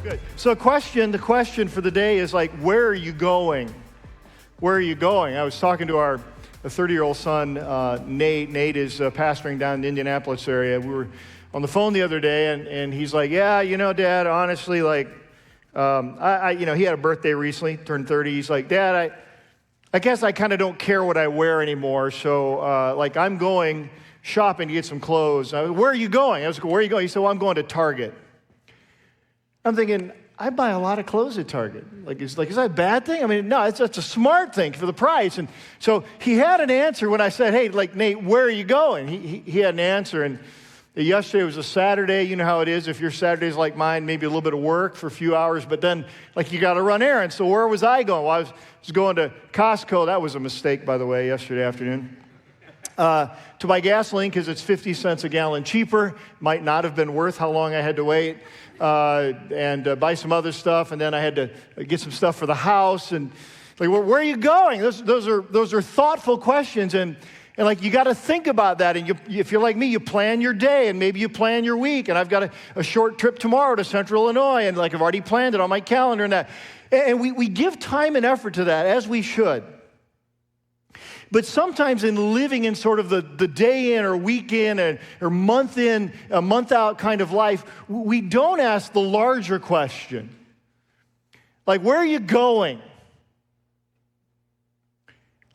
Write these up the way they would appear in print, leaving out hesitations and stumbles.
Good. So the question for the day is like, where are you going? Where are you going? I was talking to our 30-year-old son, Nate. Nate is pastoring down in the Indianapolis area. We were on the phone the other day, and he's like, yeah, Dad, honestly, like, he had a birthday recently, turned 30. He's like, Dad, I guess I kind of don't care what I wear anymore. So, I'm going shopping to get some clothes. Where are you going? I was like, where are you going? He said, well, I'm going to Target. I'm thinking, I buy a lot of clothes at Target. Is that a bad thing? I mean, no, it's a smart thing for the price. And so he had an answer when I said, hey, Nate, where are you going? He had an answer. And yesterday was a Saturday. You know how it is. If your Saturday's like mine, maybe a little bit of work for a few hours, but then you got to run errands. So where was I going? Well, I was going to Costco. That was a mistake, by the way, yesterday afternoon. To buy gasoline because it's 50 cents a gallon cheaper. Might not have been worth how long I had to wait. And buy some other stuff, and then I had to get some stuff for the house. And where are you going? Those are thoughtful questions, and you got to think about that. And if you're like me, you plan your day, and maybe you plan your week. And I've got a short trip tomorrow to Central Illinois, and I've already planned it on my calendar and that. And we give time and effort to that, as we should. But sometimes in living in sort of the day in or week in or month in, a month out kind of life, we don't ask the larger question. Where are you going?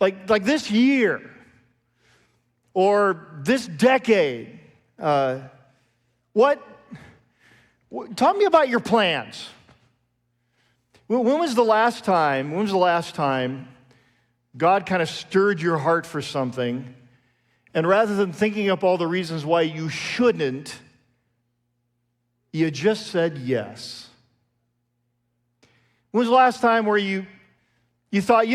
Like this year or this decade. Talk to me about your plans. When was the last time God kind of stirred your heart for something, and rather than thinking up all the reasons why you shouldn't, you just said yes? When was the last time where you thought,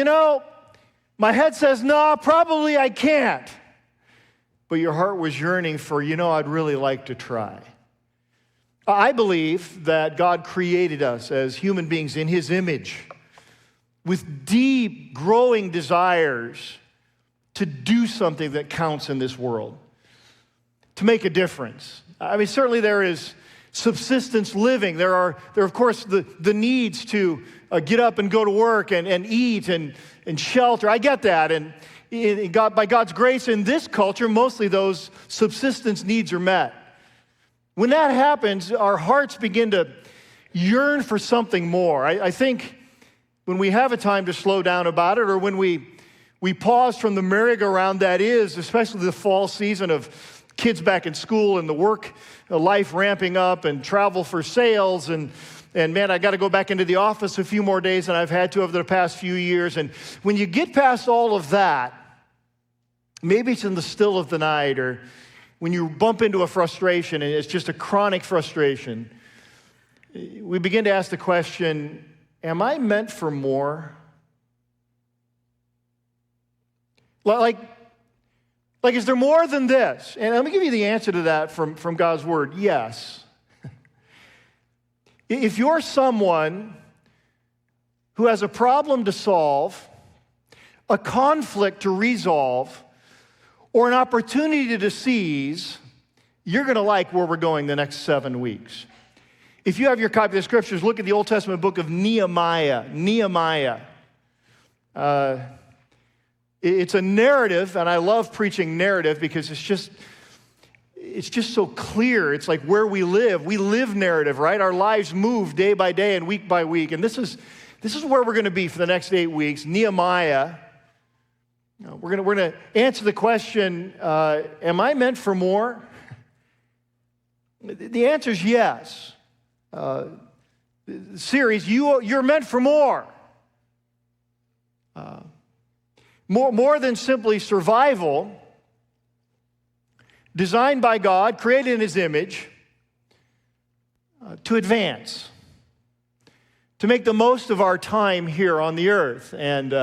my head says, no, probably I can't, but your heart was yearning for, I'd really like to try? I believe that God created us as human beings in His image, with deep, growing desires to do something that counts in this world, to make a difference. I mean, certainly there is subsistence living. There are of course, the needs to get up and go to work and eat and shelter. I get that. And by God's grace in this culture, mostly those subsistence needs are met. When that happens, our hearts begin to yearn for something more. I think when we have a time to slow down about it, or when we pause from the merry-go-round that is, especially the fall season of kids back in school and the work life ramping up and travel for sales, and man, I got to go back into the office a few more days than I've had to over the past few years. And when you get past all of that, maybe it's in the still of the night, or when you bump into a frustration and it's just a chronic frustration, we begin to ask the question, am I meant for more? Is there more than this? And let me give you the answer to that from God's Word. Yes. If you're someone who has a problem to solve, a conflict to resolve, or an opportunity to seize, you're going to like where we're going the next 7 weeks. If you have your copy of the Scriptures, look at the Old Testament book of Nehemiah. It's a narrative, and I love preaching narrative because it's just so clear. It's like where we live. We live narrative, right? Our lives move day by day and week by week. And this is where we're going to be for the next 8 weeks. Nehemiah. We're going to answer the question, am I meant for more? The answer is yes. Series, you're meant for more. More than simply survival, designed by God, created in His image, to advance, to make the most of our time here on the earth. And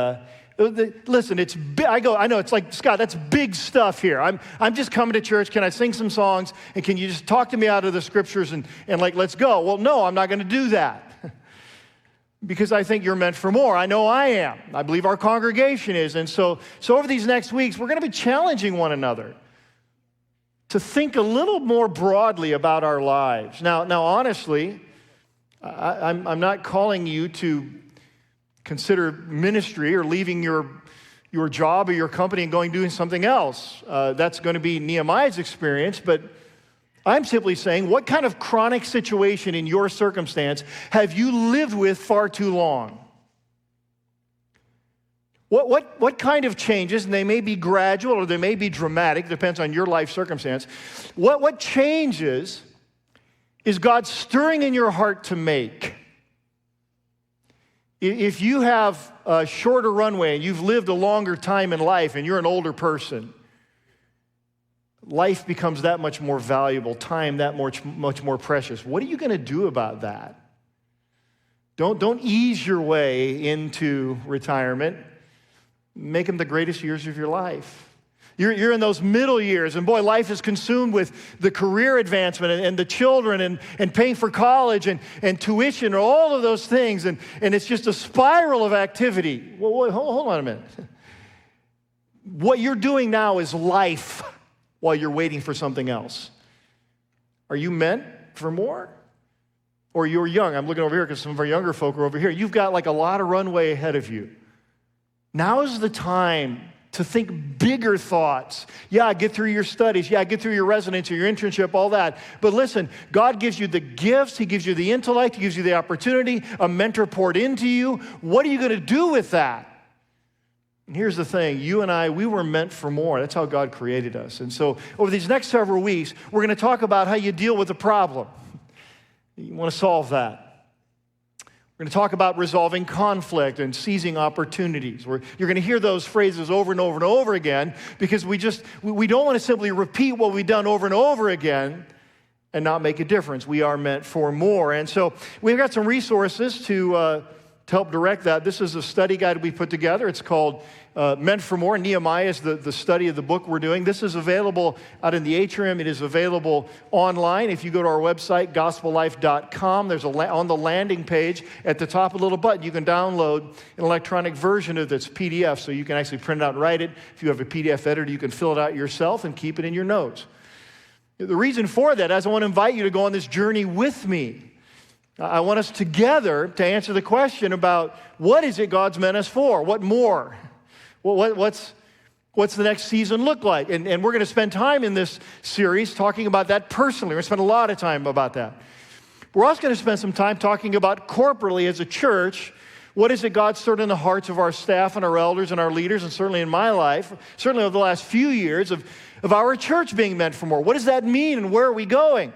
listen, it's big. I know it's like, Scott, that's big stuff here. I'm just coming to church. Can I sing some songs? And can you just talk to me out of the Scriptures and let's go? Well, no, I'm not going to do that. Because I think you're meant for more. I know I am. I believe our congregation is. And so over these next weeks, we're going to be challenging one another to think a little more broadly about our lives. Now honestly, I'm not calling you to consider ministry or leaving your job or your company and going doing something else. That's going to be Nehemiah's experience, but I'm simply saying, what kind of chronic situation in your circumstance have you lived with far too long? What kind of changes, and they may be gradual or they may be dramatic, depends on your life circumstance. What changes is God stirring in your heart to make? If you have a shorter runway and you've lived a longer time in life and you're an older person, life becomes that much more valuable, time that much more precious. What are you going to do about that? Don't ease your way into retirement. Make them the greatest years of your life. You're in those middle years, and boy, life is consumed with the career advancement and the children and paying for college and tuition and all of those things, and it's just a spiral of activity. Well, hold on a minute. What you're doing now is life while you're waiting for something else. Are you meant for more? Or you're young. I'm looking over here because some of our younger folk are over here. You've got like a lot of runway ahead of you. Now is the time to think bigger thoughts. Yeah, get through your studies. Yeah, get through your residency, your internship, all that. But listen, God gives you the gifts. He gives you the intellect. He gives you the opportunity. A mentor poured into you. What are you going to do with that? And here's the thing. You and I, we were meant for more. That's how God created us. And so over these next several weeks, we're going to talk about how you deal with a problem. You want to solve that. We're going to talk about resolving conflict and seizing opportunities. You're going to hear those phrases over and over and over again because we don't want to simply repeat what we've done over and over again and not make a difference. We are meant for more. And so we've got some resources to help direct that. This is a study guide we put together. It's called Meant for More. Nehemiah is the study of the book we're doing. This is available out in the atrium. It is available online. If you go to our website, gospelife.com, there's on the landing page at the top a little button. You can download an electronic version of this PDF so you can actually print it out and write it. If you have a PDF editor, you can fill it out yourself and keep it in your notes. The reason for that is I want to invite you to go on this journey with me. I want us together to answer the question about what is it God's meant us for? What more? What's the next season look like? And we're going to spend time in this series talking about that personally. We're going to spend a lot of time about that. We're also going to spend some time talking about corporately as a church, what is it God stirred in the hearts of our staff and our elders and our leaders, and certainly in my life, certainly over the last few years of our church being meant for more. What does that mean and where are we going?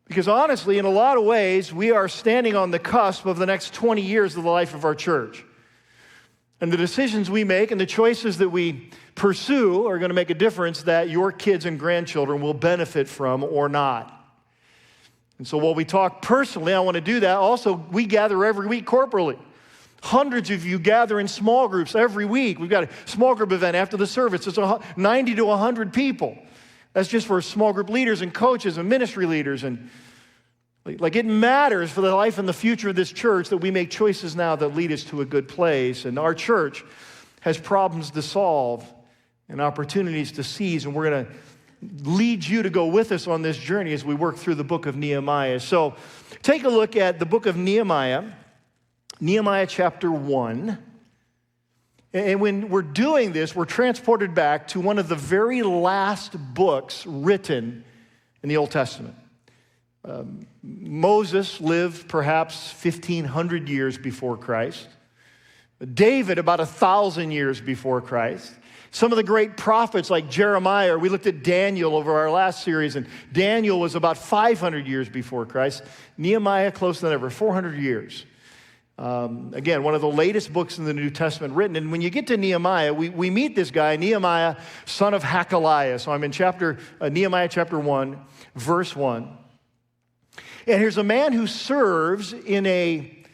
Because honestly, in a lot of ways, we are standing on the cusp of the next 20 years of the life of our church. And the decisions we make and the choices that we pursue are going to make a difference that your kids and grandchildren will benefit from or not. And so while we talk personally, I want to do that. Also, we gather every week corporately. Hundreds of you gather in small groups every week. We've got a small group event after the service. It's 90 to 100 people. That's just for small group leaders and coaches and ministry leaders. And like it matters for the life and the future of this church that we make choices now that lead us to a good place. And our church has problems to solve and opportunities to seize. And we're going to lead you to go with us on this journey as we work through the book of Nehemiah. So take a look at the book of Nehemiah, Nehemiah chapter 1. And when we're doing this, we're transported back to one of the very last books written in the Old Testament. Moses lived perhaps 1,500 years before Christ. David about 1,000 years before Christ. Some of the great prophets like Jeremiah, we looked at Daniel over our last series, and Daniel was about 500 years before Christ. Nehemiah, closer than ever, 400 years. Again, one of the latest books in the New Testament written. And when you get to Nehemiah, we meet this guy, Nehemiah, son of Hakaliah. So I'm in Nehemiah chapter 1, verse 1. And here's a man who serves in a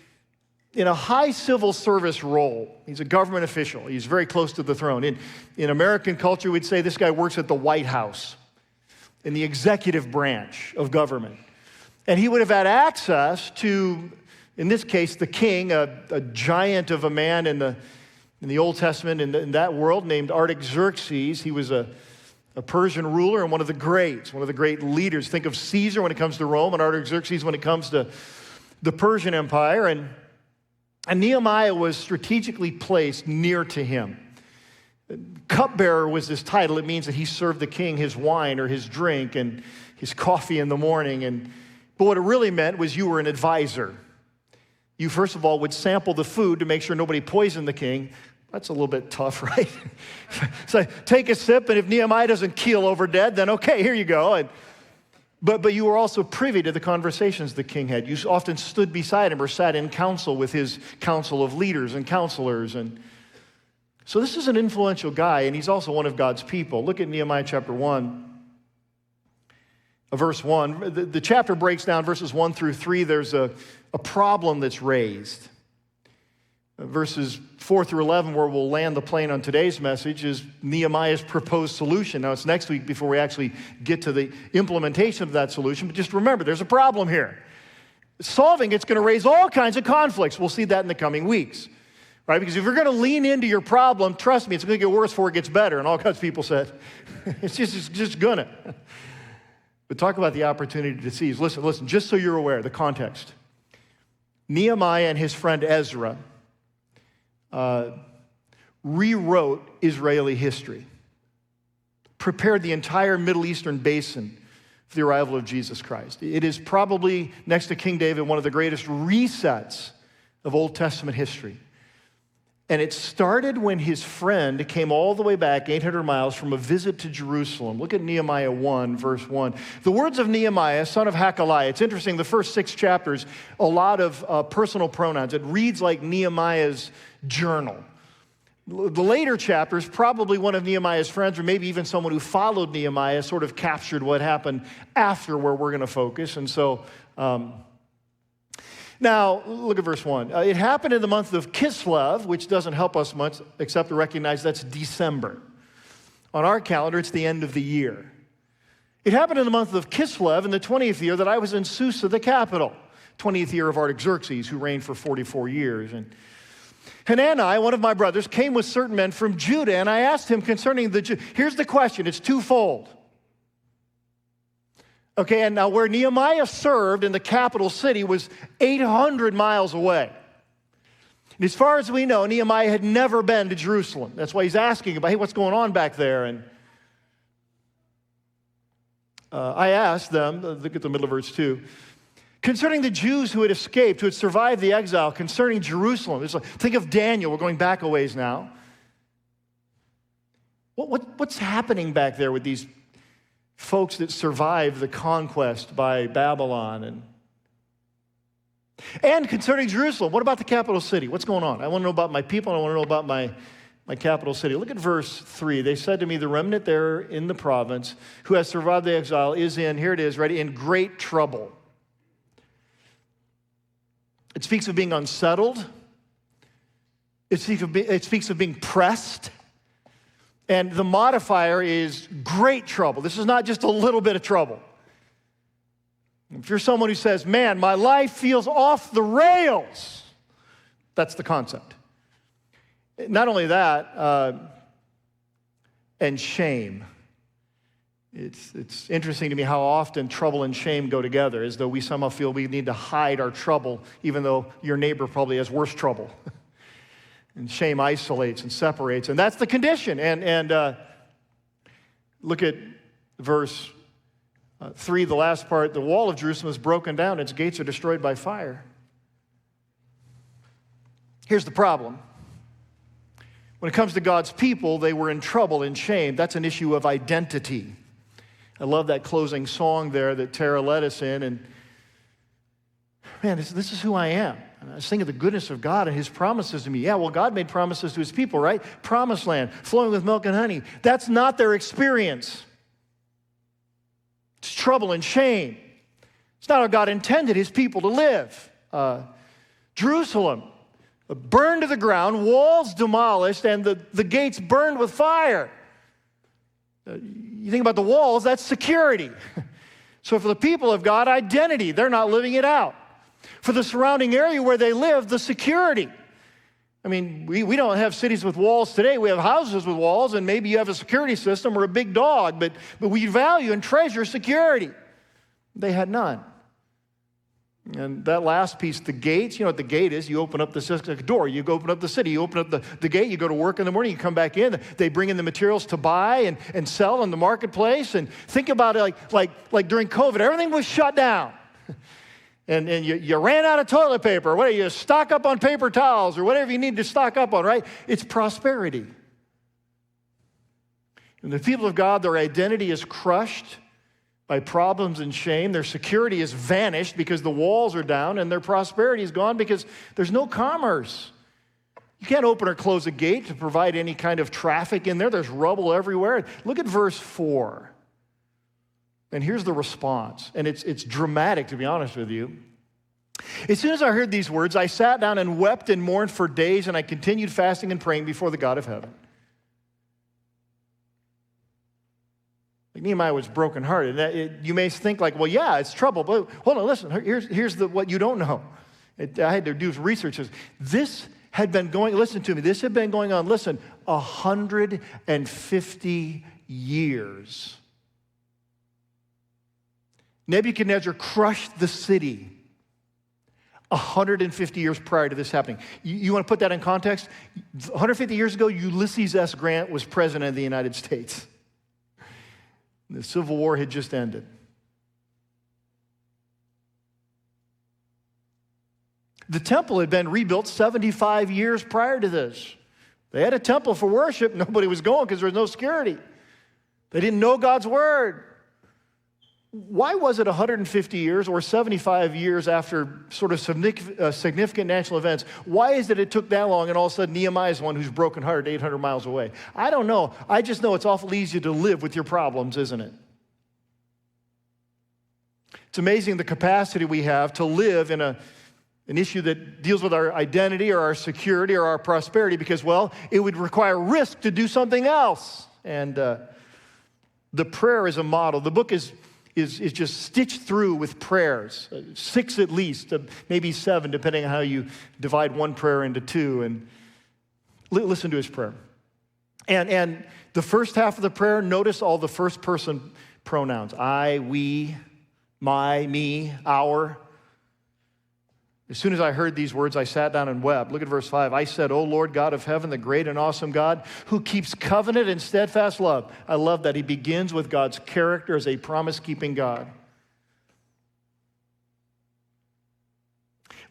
high civil service role. He's a government official. He's very close to the throne. In American culture, we'd say this guy works at the White House, in the executive branch of government. And he would have had access to, in this case, the king, a giant of a man in the Old Testament, in that world, named Artaxerxes. He was a Persian ruler and one of the great leaders. Think of Caesar when it comes to Rome and Artaxerxes when it comes to the Persian Empire, and Nehemiah was strategically placed near to him. Cupbearer was his title. It means that he served the king his wine or his drink and his coffee in the morning. But what it really meant was you were an advisor. You, first of all, would sample the food to make sure nobody poisoned the king. That's a little bit tough, right? So take a sip, and if Nehemiah doesn't keel over dead, then okay, here you go. But you were also privy to the conversations the king had. You often stood beside him or sat in council with his council of leaders and counselors. And so this is an influential guy, and he's also one of God's people. Look at Nehemiah chapter 1, verse 1. The chapter breaks down verses 1 through 3. There's a problem that's raised. Verses 4 through 11, where we'll land the plane on today's message, is Nehemiah's proposed solution. Now, it's next week before we actually get to the implementation of that solution, but just remember, there's a problem here. Solving it's going to raise all kinds of conflicts. We'll see that in the coming weeks, right? Because if you're going to lean into your problem, trust me, it's going to get worse before it gets better, and all God's people said. It's just gonna. But talk about the opportunity to seize. Listen, just so you're aware, the context. Nehemiah and his friend Ezra rewrote Israeli history, prepared the entire Middle Eastern basin for the arrival of Jesus Christ. It is probably, next to King David, one of the greatest resets of Old Testament history. And it started when his friend came all the way back 800 miles from a visit to Jerusalem. Look at Nehemiah 1, verse 1. The words of Nehemiah, son of Hakaliah. It's interesting, the first 6 chapters, a lot of personal pronouns. It reads like Nehemiah's journal. The later chapters, probably one of Nehemiah's friends, or maybe even someone who followed Nehemiah, sort of captured what happened after where we're going to focus. And so, now, look at verse 1. It happened in the month of Kislev, which doesn't help us much except to recognize that's December. On our calendar, it's the end of the year. It happened in the month of Kislev in the 20th year that I was in Susa, the capital, 20th year of Artaxerxes, who reigned for 44 years. And Hanani, one of my brothers, came with certain men from Judah, and I asked him concerning the Jews. Here's the question. It's twofold. Okay, and now where Nehemiah served in the capital city was 800 miles away. And as far as we know, Nehemiah had never been to Jerusalem. That's why he's asking about, hey, what's going on back there? And I asked them, look at the middle of verse 2, concerning the Jews who had escaped, who had survived the exile, concerning Jerusalem. It's like, think of Daniel. We're going back a ways now. What's happening back there with these folks that survived the conquest by Babylon? And concerning Jerusalem, what about the capital city? What's going on? I want to know about my people, and I want to know about my capital city. Look at verse 3. They said to me, the remnant there in the province who has survived the exile is in, here it is, ready, in great trouble. It speaks of being unsettled. It speaks of being pressed. And the modifier is great trouble. This is not just a little bit of trouble. If you're someone who says, man, my life feels off the rails, that's the concept. Not only that, and shame. It's interesting to me how often trouble and shame go together, as though we somehow feel we need to hide our trouble, even though your neighbor probably has worse trouble. And shame isolates and separates, and that's the condition. And look at verse 3, the last part. The wall of Jerusalem is broken down. Its gates are destroyed by fire. Here's the problem. When it comes to God's people, they were in trouble and shame. That's an issue of identity. I love that closing song there that Tara led us in. And man, this is who I am. And I was thinking of the goodness of God and his promises to me. Yeah, well, God made promises to his people, right? Promised land, flowing with milk and honey. That's not their experience. It's trouble and shame. It's not how God intended his people to live. Jerusalem, burned to the ground, walls demolished, and the gates burned with fire. You think about the walls, that's security. So for the people of God, identity, they're not living it out. For the surrounding area where they live, the security. I mean, we don't have cities with walls today. We have houses with walls, and maybe you have a security system or a big dog, but we value and treasure security. They had none. And that last piece, the gates, you know what the gate is? You open up the door, you go open up the city, you open up the gate, you go to work in the morning, you come back in, they bring in the materials to buy and sell in the marketplace. And think about it like during COVID, everything was shut down. And you ran out of toilet paper, what, you stock up on paper towels or whatever you need to stock up on, right? It's prosperity. And the people of God, their identity is crushed by problems and shame. Their security is vanished because the walls are down, and their prosperity is gone because there's no commerce. You can't open or close a gate to provide any kind of traffic in there. There's rubble everywhere. Look at verse 4. And here's the response. And it's dramatic, to be honest with you. As soon as I heard these words, I sat down and wept and mourned for days, and I continued fasting and praying before the God of heaven. Nehemiah was brokenhearted. You may think like, well, yeah, it's trouble. But hold on, listen. Here's what you don't know. I had to do research. This had been going, listen to me, this had been going on, 150 years. Nebuchadnezzar crushed the city 150 years prior to this happening. You want to put that in context? 150 years ago, Ulysses S. Grant was president of the United States. The Civil War had just ended. The temple had been rebuilt 75 years prior to this. They had a temple for worship. Nobody was going because there was no security. They didn't know God's word. Why was it 150 years or 75 years after sort of significant national events? Why is it took that long and all of a sudden Nehemiah is one who's brokenhearted 800 miles away? I don't know. I just know it's awful easy to live with your problems, isn't it? It's amazing the capacity we have to live in an issue that deals with our identity or our security or our prosperity because, well, it would require risk to do something else. And the prayer is a model. The book is just stitched through with prayers, 6 at least, maybe 7, depending on how you divide one prayer into 2. And listen to his prayer. And the first half of the prayer, notice all the first person pronouns. I, we, my, me, our. As soon as I heard these words, I sat down and wept. Look at verse 5. I said, O Lord God of heaven, the great and awesome God, who keeps covenant and steadfast love. I love that he begins with God's character as a promise-keeping God.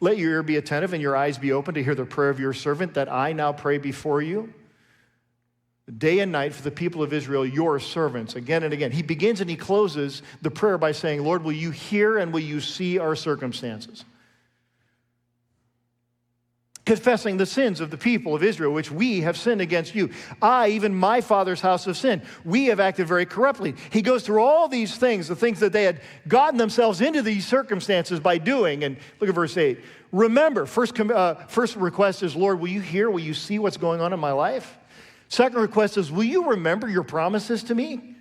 Let your ear be attentive and your eyes be open to hear the prayer of your servant that I now pray before you, day and night for the people of Israel, your servants, again and again. He begins and he closes the prayer by saying, Lord, will you hear and will you see our circumstances? Confessing the sins of the people of Israel, which we have sinned against you. I, even my father's house, have sinned. We have acted very corruptly. He goes through all these things, the things that they had gotten themselves into these circumstances by doing. And look at verse 8. Remember, first request is, Lord, will you hear, will you see what's going on in my life? Second request is, will you remember your promises to me?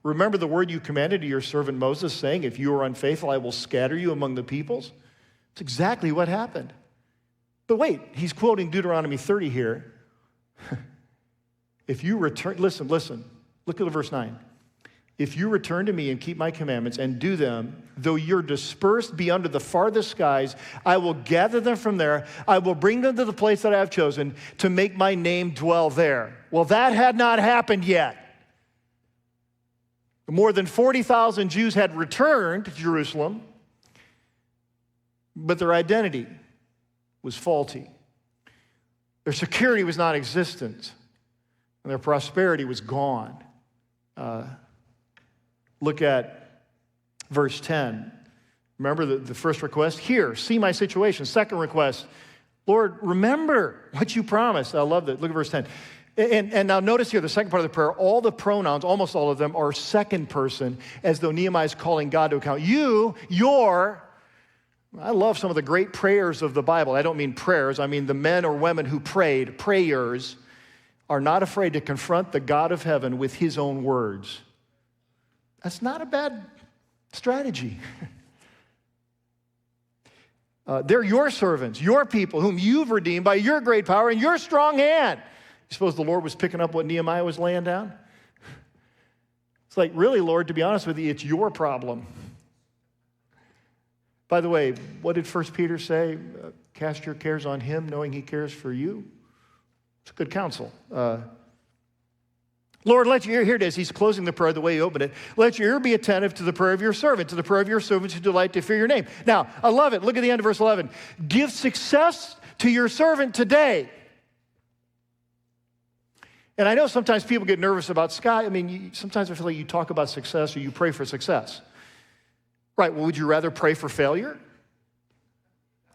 Remember the word you commanded to your servant Moses, saying, if you are unfaithful, I will scatter you among the peoples. It's exactly what happened. But wait, he's quoting Deuteronomy 30 here. If you return, listen, look at verse 9. If you return to me and keep my commandments and do them, though you're dispersed beyond the farthest skies, I will gather them from there. I will bring them to the place that I have chosen to make my name dwell there. Well, that had not happened yet. More than 40,000 Jews had returned to Jerusalem, but their identity was faulty. Their security was non-existent, and their prosperity was gone. Look at verse 10. Remember the first request? Here, see my situation. Second request, Lord, remember what you promised. I love that. Look at verse 10. And now notice here, the second part of the prayer, all the pronouns, almost all of them, are second person, as though Nehemiah is calling God to account. You, your. I love some of the great prayers of the Bible. I don't mean prayers. I mean the men or women who prayed, prayers, are not afraid to confront the God of heaven with his own words. That's not a bad strategy. They're your servants, your people, whom you've redeemed by your great power and your strong hand. You suppose the Lord was picking up what Nehemiah was laying down? It's like, really, Lord, to be honest with you, it's your problem. By the way, what did 1 Peter say? Cast your cares on him, knowing he cares for you. It's good counsel. Lord, let your ear, here it is, he's closing the prayer the way he opened it. Let your ear be attentive to the prayer of your servant, to the prayer of your servants who delight to fear your name. Now, I love it. Look at the end of verse 11. Give success to your servant today. And I know sometimes people get nervous about, Scott, sometimes I feel like you talk about success or you pray for success. Right, well, would you rather pray for failure?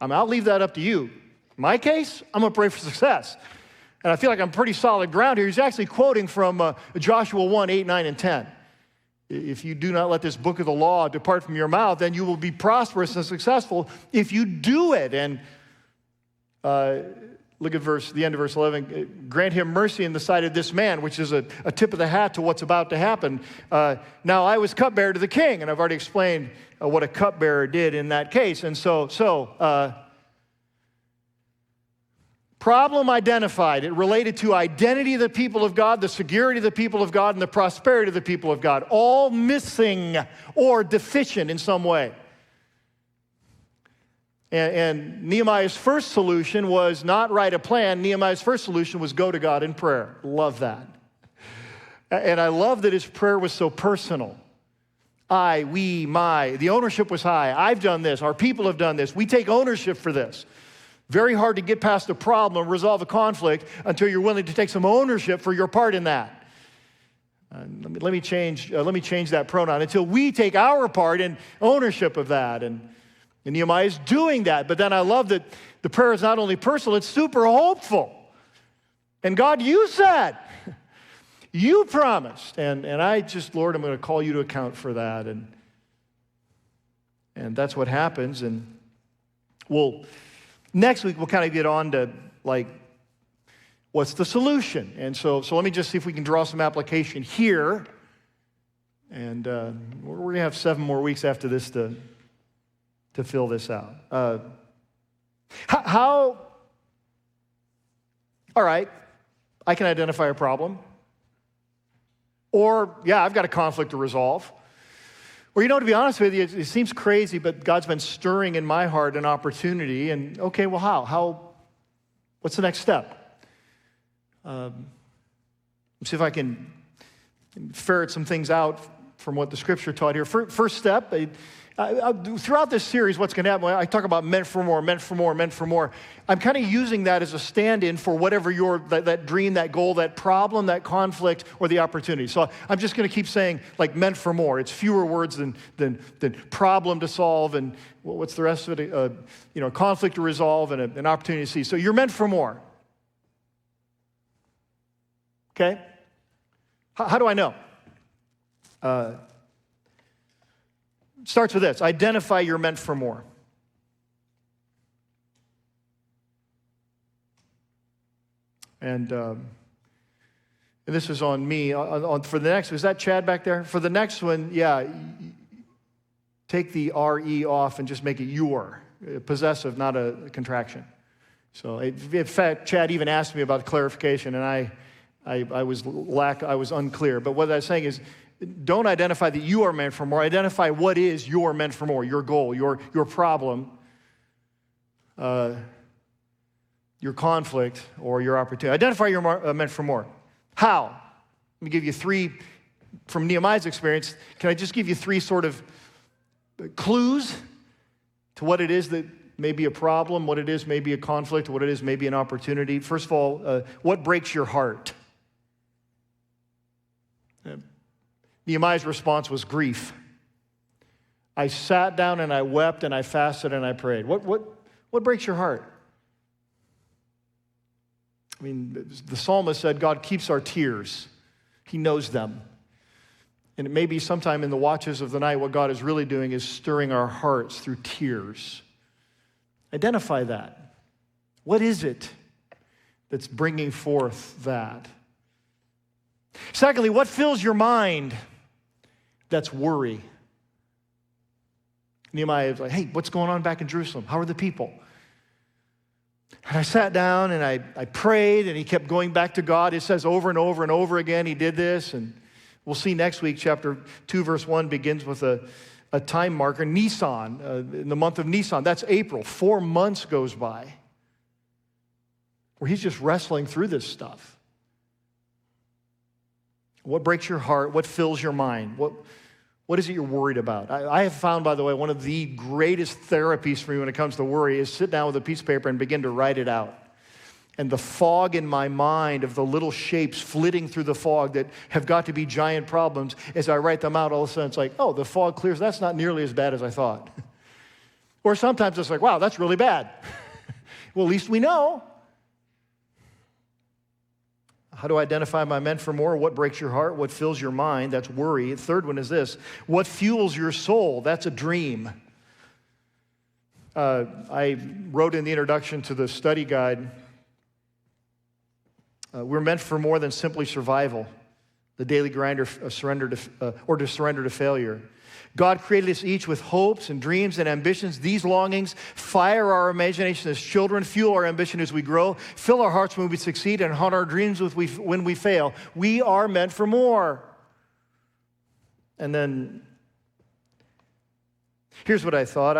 I'll leave that up to you. In my case, I'm going to pray for success. And I feel like I'm pretty solid ground here. He's actually quoting from Joshua 1, 8, 9, and 10. If you do not let this book of the law depart from your mouth, then you will be prosperous and successful if you do it. And look at the end of verse 11. Grant him mercy in the sight of this man, which is a tip of the hat to what's about to happen. Now, I was cupbearer to the king, and I've already explained what a cupbearer did in that case. And so problem identified. It related to identity of the people of God, the security of the people of God, and the prosperity of the people of God, all missing or deficient in some way. And Nehemiah's first solution was not write a plan. Nehemiah's first solution was go to God in prayer. Love that. And I love that his prayer was so personal. I, we, my. The ownership was high. I've done this. Our people have done this. We take ownership for this. Very hard to get past a problem, resolve a conflict, until you're willing to take some ownership for your part in that. Let me change that pronoun. Until we take our part in ownership of that. And Nehemiah is doing that. But then I love that the prayer is not only personal, it's super hopeful. And God, you said, you promised. And I just, Lord, I'm going to call you to account for that. And that's what happens. And next week, we'll kind of get on to, what's the solution? And so let me just see if we can draw some application here. And we're going to have 7 more weeks after this to fill this out. All right, I can identify a problem. Or, I've got a conflict to resolve. Or, to be honest with you, it seems crazy, but God's been stirring in my heart an opportunity. And, okay, well, how? What's the next step? Let's see if I can ferret some things out from what the Scripture taught here. First step, throughout this series, what's going to happen, I talk about meant for more, meant for more, meant for more. I'm kind of using that as a stand-in for whatever that dream, that goal, that problem, that conflict, or the opportunity. So I'm just going to keep saying, meant for more. It's fewer words than problem to solve, and what's the rest of it? Conflict to resolve and an opportunity to see. So you're meant for more. Okay? How do I know? Starts with this. Identify you're meant for more. And this is on me. For the next, is that Chad back there? For the next one, take the R-E off and just make it your. Possessive, not a contraction. So in fact, Chad even asked me about clarification, and I was unclear. But what I was saying is, don't identify that you are meant for more. Identify what is your meant for more, your goal, your problem, your conflict, or your opportunity. Identify you're meant for more. How? Let me give you 3, from Nehemiah's experience, can I just give you 3 sort of clues to what it is that may be a problem, what it is may be a conflict, what it is may be an opportunity? First of all, what breaks your heart? Nehemiah's response was grief. I sat down and I wept and I fasted and I prayed. What breaks your heart? The psalmist said God keeps our tears. He knows them. And it may be sometime in the watches of the night what God is really doing is stirring our hearts through tears. Identify that. What is it that's bringing forth that? Secondly, what fills your mind? That's worry. Nehemiah is like, hey, what's going on back in Jerusalem? How are the people? And I sat down and I prayed, and he kept going back to God. It says over and over and over again he did this. And we'll see next week, chapter 2, verse 1 begins with a a time marker, Nisan, in the month of Nisan. That's April. 4 months goes by where he's just wrestling through this stuff. What breaks your heart? What fills your mind? What is it you're worried about? I have found, by the way, one of the greatest therapies for me when it comes to worry is sit down with a piece of paper and begin to write it out. And the fog in my mind of the little shapes flitting through the fog that have got to be giant problems, as I write them out, all of a sudden it's like, oh, the fog clears. That's not nearly as bad as I thought. Or sometimes it's like, wow, that's really bad. Well, at least we know. How do I identify my meant for more? What breaks your heart? What fills your mind? That's worry. The third one is this. What fuels your soul? That's a dream. I wrote in the introduction to the study guide, we're meant for more than simply survival, the daily grind or to surrender to failure. God created us each with hopes and dreams and ambitions. These longings fire our imagination as children, fuel our ambition as we grow, fill our hearts when we succeed, and haunt our dreams when we fail. We are meant for more. And then, here's what I thought.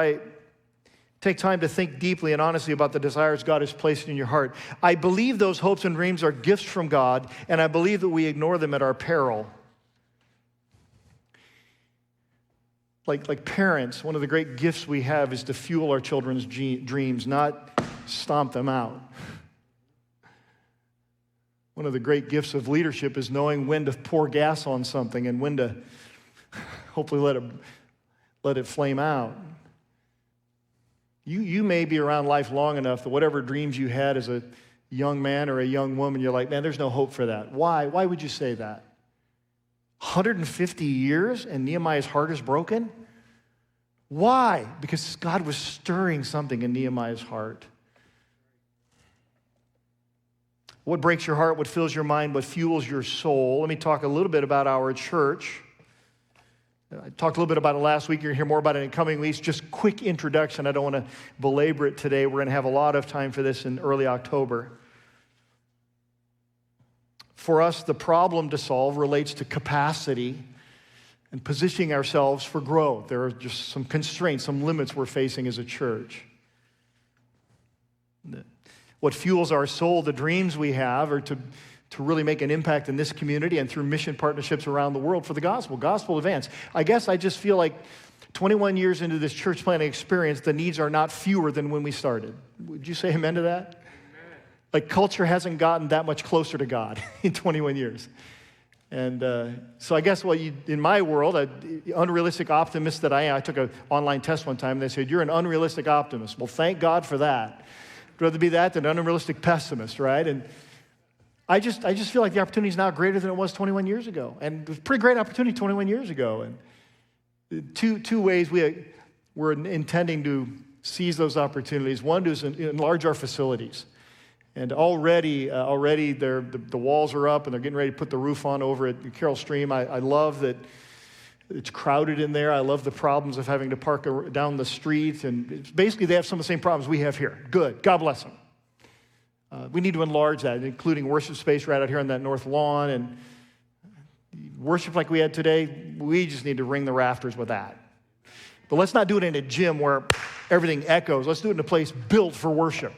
Take time to think deeply and honestly about the desires God has placed in your heart. I believe those hopes and dreams are gifts from God, and I believe that we ignore them at our peril. Like parents, one of the great gifts we have is to fuel our children's dreams, not stomp them out. One of the great gifts of leadership is knowing when to pour gas on something and when to hopefully let it flame out. You may be around life long enough that whatever dreams you had as a young man or a young woman, you're like, man, there's no hope for that. Why? Why would you say that? 150 years and Nehemiah's heart is broken? Why? Because God was stirring something in Nehemiah's heart. What breaks your heart? What fills your mind? What fuels your soul? Let me talk a little bit about our church. I talked a little bit about it last week. You're going to hear more about it in coming weeks. Just quick introduction. I don't want to belabor it today. We're going to have a lot of time for this in early October. For us, the problem to solve relates to capacity and positioning ourselves for growth. There are just some constraints, some limits we're facing as a church. What fuels our soul, the dreams we have, are to really make an impact in this community and through mission partnerships around the world for the gospel advance. I guess I just feel like 21 years into this church planting experience, the needs are not fewer than when we started. Would you say amen to that? Amen. Like culture hasn't gotten that much closer to God in 21 years. And so I guess in my world, an unrealistic optimist that I am, I took an online test one time and they said, you're an unrealistic optimist. Well, thank God for that. I'd rather be that than an unrealistic pessimist, right? And I just feel like the opportunity is now greater than it was 21 years ago. And it was a pretty great opportunity 21 years ago. And two ways we're intending to seize those opportunities. One is enlarge our facilities. And already the walls are up and they're getting ready to put the roof on over at Carroll Stream. I love that it's crowded in there. I love the problems of having to park down the street. And basically they have some of the same problems we have here. Good. God bless them. We need to enlarge that, including worship space right out here on that north lawn. And worship like we had today, we just need to ring the rafters with that. But let's not do it in a gym where everything echoes. Let's do it in a place built for worship.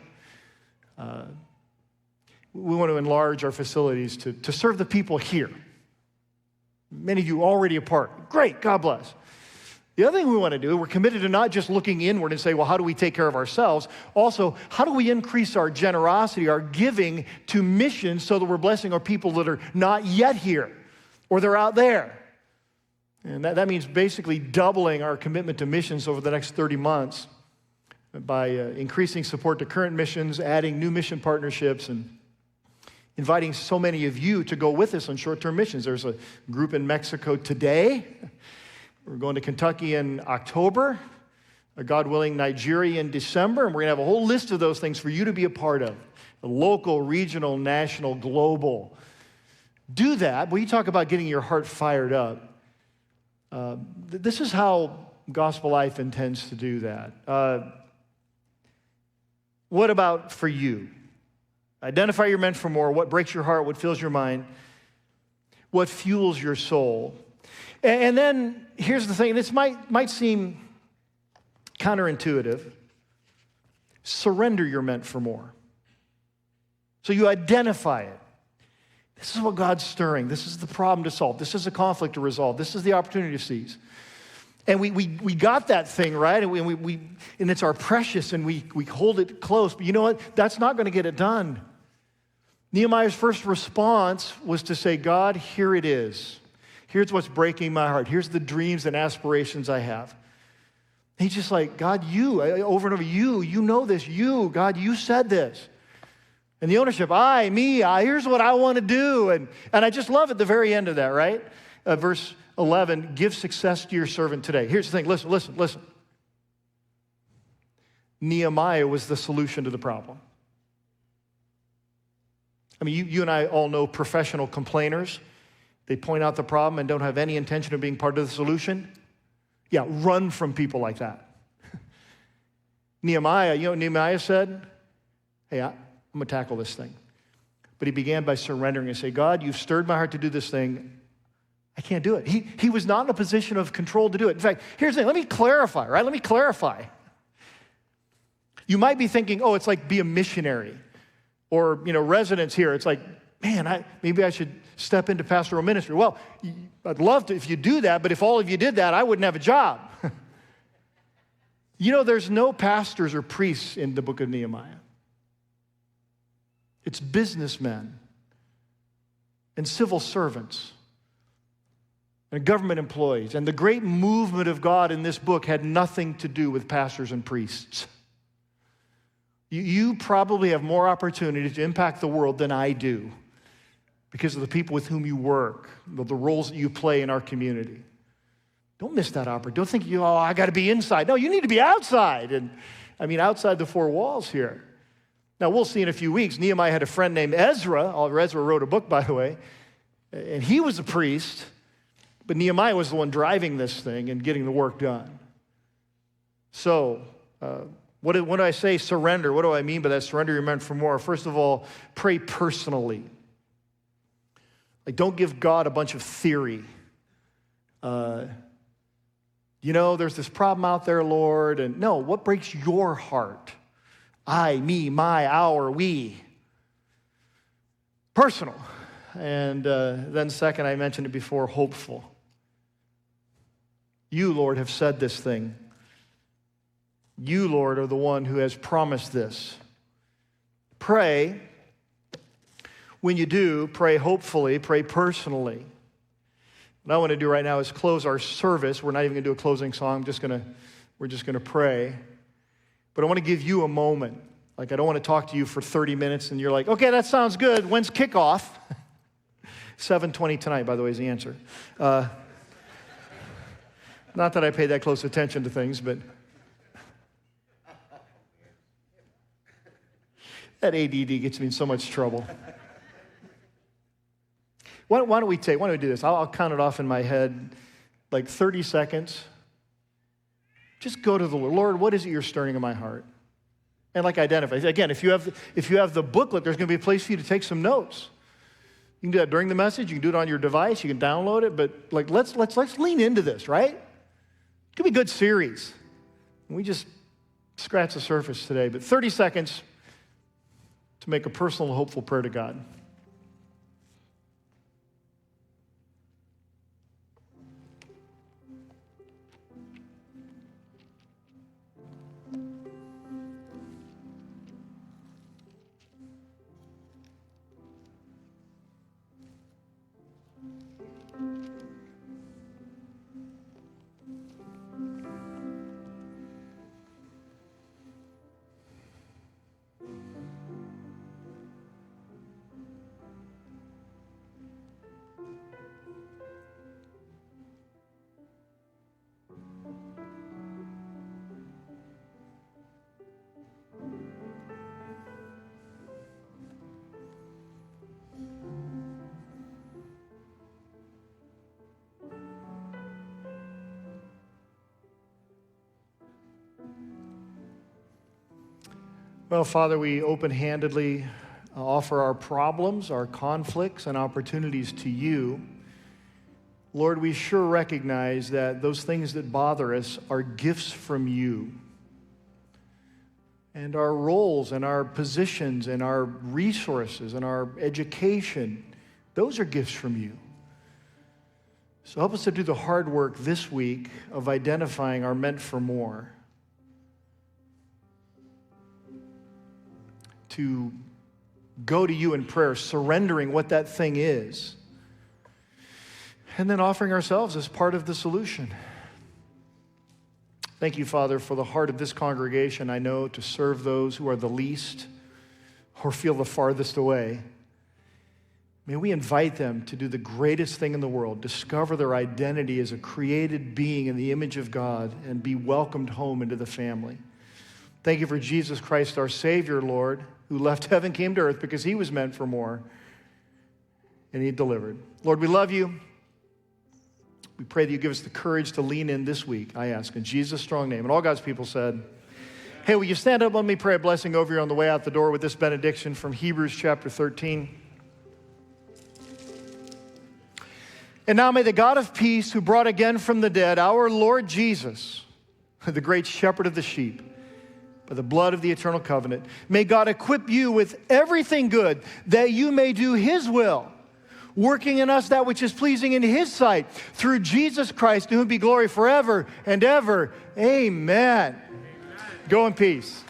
We want to enlarge our facilities to serve the people here. Many of you already a part. Great, God bless. The other thing we want to do, we're committed to not just looking inward and say, well, how do we take care of ourselves? Also, how do we increase our generosity, our giving to missions so that we're blessing our people that are not yet here or they're out there? And that means basically doubling our commitment to missions over the next 30 months by increasing support to current missions, adding new mission partnerships, and inviting so many of you to go with us on short-term missions. There's a group in Mexico today. We're going to Kentucky in October, God willing, Nigeria in December, and we're going to have a whole list of those things for you to be a part of. Local, regional, national, global. Do that. Well, you talk about getting your heart fired up. This is how Gospelife intends to do that. What about for you? Identify your meant for more. What breaks your heart? What fills your mind? What fuels your soul? And then here's the thing. This might seem counterintuitive. Surrender, you're meant for more. So you identify it. This is what God's stirring. This is the problem to solve. This is a conflict to resolve. This is the opportunity to seize. And we got that thing, right? And it's our precious, and we hold it close. But you know what? That's not going to get it done. Nehemiah's first response was to say, God, here it is. Here's what's breaking my heart. Here's the dreams and aspirations I have. And he's just like, God, you, over and over, you know this. You, God, you said this. And the ownership, here's what I want to do. And I just love at the very end of that, right? Verse 11, give success to your servant today. Here's the thing, listen. Nehemiah was the solution to the problem. I mean, you and I all know professional complainers. They point out the problem and don't have any intention of being part of the solution. Yeah, run from people like that. Nehemiah, you know what Nehemiah said? Hey, I'm going to tackle this thing. But he began by surrendering and say, God, you've stirred my heart to do this thing. I can't do it. He was not in a position of control to do it. In fact, here's the thing. Let me clarify, right? Let me clarify. You might be thinking, oh, it's like be a missionary. Or, residents here. It's like, man, maybe I should step into pastoral ministry. Well, I'd love to if you do that, but if all of you did that, I wouldn't have a job. There's no pastors or priests in the book of Nehemiah. It's businessmen and civil servants and government employees. And the great movement of God in this book had nothing to do with pastors and priests. You probably have more opportunity to impact the world than I do because of the people with whom you work, the roles that you play in our community. Don't miss that opportunity. Don't think, I got to be inside. No, you need to be outside. And outside the four walls here. Now, we'll see in a few weeks. Nehemiah had a friend named Ezra. Ezra wrote a book, by the way. And he was a priest. But Nehemiah was the one driving this thing and getting the work done. So, what do I say? Surrender. What do I mean by that? Surrender, you're meant for more. First of all, pray personally. Like, don't give God a bunch of theory. There's this problem out there, Lord. And no, what breaks your heart? I, me, my, our, we. Personal. And then second, I mentioned it before, hopeful. You, Lord, have said this thing. You, Lord, are the one who has promised this. Pray. When you do, pray hopefully, pray personally. What I want to do right now is close our service. We're not even going to do a closing song. We're just going to pray. But I want to give you a moment. Like, I don't want to talk to you for 30 minutes and you're like, okay, that sounds good. When's kickoff? 7:20 tonight, by the way, is the answer. Not that I pay that close attention to things, but that ADD gets me in so much trouble. Why don't we do this? I'll count it off in my head, like 30 seconds. Just go to the Lord. Lord, what is it you're stirring in my heart? And identify. Again, if you have the booklet, there's going to be a place for you to take some notes. You can do that during the message. You can do it on your device. You can download it. But let's lean into this, right? It could be a good series. We just scratched the surface today. But 30 seconds to make a personal, hopeful prayer to God. Well, Father, we open-handedly offer our problems, our conflicts, and opportunities to you. Lord, we sure recognize that those things that bother us are gifts from you. And our roles and our positions and our resources and our education, those are gifts from you. So help us to do the hard work this week of identifying our meant for more. To go to you in prayer, surrendering what that thing is, and then offering ourselves as part of the solution. Thank you, Father, for the heart of this congregation, I know, to serve those who are the least or feel the farthest away. May we invite them to do the greatest thing in the world, discover their identity as a created being in the image of God, and be welcomed home into the family. Thank you for Jesus Christ, our Savior, Lord, who left heaven, came to earth because he was meant for more, and he delivered. Lord, we love you. We pray that you give us the courage to lean in this week, I ask, in Jesus' strong name. And all God's people said, hey, will you stand up? Let me pray a blessing over you on the way out the door with this benediction from Hebrews chapter 13. And now may the God of peace, who brought again from the dead our Lord Jesus, the great shepherd of the sheep, by the blood of the eternal covenant, may God equip you with everything good, that you may do his will, working in us that which is pleasing in his sight, through Jesus Christ, to whom be glory forever and ever. Amen. Go in peace.